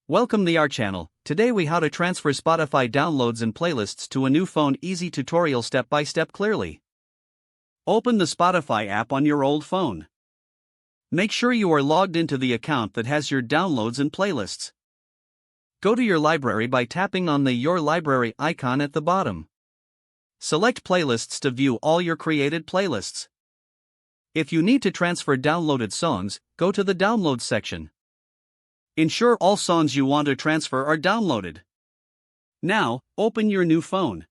Welcome to our channel. Today we how to transfer Spotify downloads and playlists to a new phone. Easy tutorial step by step clearly. Open the Spotify app on your old phone. Make sure you are logged into the account that has your downloads and playlists. Go to your library by tapping on the Your Library icon at the bottom. Select Playlists to view all your created playlists. If you need to transfer downloaded songs, go to the Downloads section. Ensure all songs you want to transfer are downloaded. Now, open your new phone.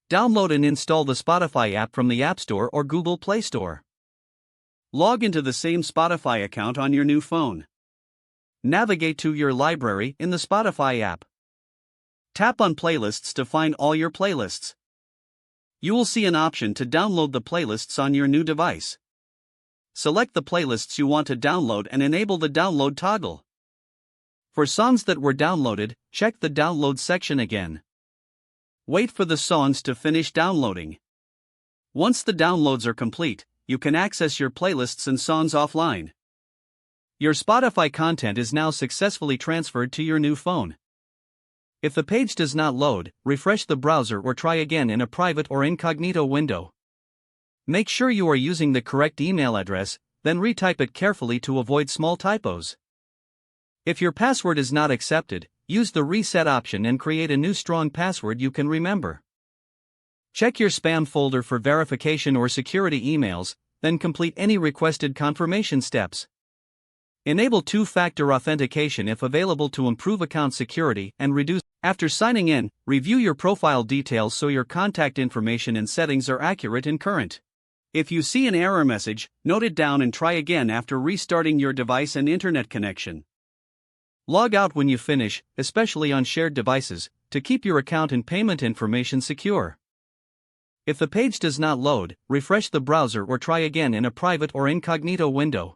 Download and install the Spotify app from the App Store or Google Play Store. Log into the same Spotify account on your new phone. Navigate to your library in the Spotify app. Tap on Playlists to find all your playlists. You will see an option to download the playlists on your new device. Select the playlists you want to download and enable the download toggle. For songs that were downloaded, check the Download section again. Wait for the songs to finish downloading. Once the downloads are complete, you can access your playlists and songs offline. Your Spotify content is now successfully transferred to your new phone. If the page does not load, refresh the browser or try again in a private or incognito window. Make sure you are using the correct email address, then retype it carefully to avoid small typos. If your password is not accepted, use the reset option and create a new strong password you can remember. Check your spam folder for verification or security emails, then complete any requested confirmation steps. Enable two-factor authentication if available to improve account security and reduce. After signing in, review your profile details so your contact information and settings are accurate and current. If you see an error message, note it down and try again after restarting your device and internet connection. Log out when you finish, especially on shared devices, to keep your account and payment information secure. If the page does not load, refresh the browser or try again in a private or incognito window.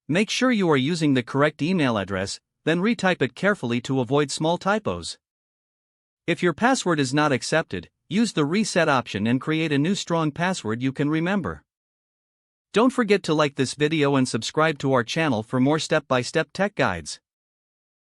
Make sure you are using the correct email address, then retype it carefully to avoid small typos. If your password is not accepted, use the reset option and create a new strong password you can remember. Don't forget to like this video and subscribe to our channel for more step-by-step tech guides.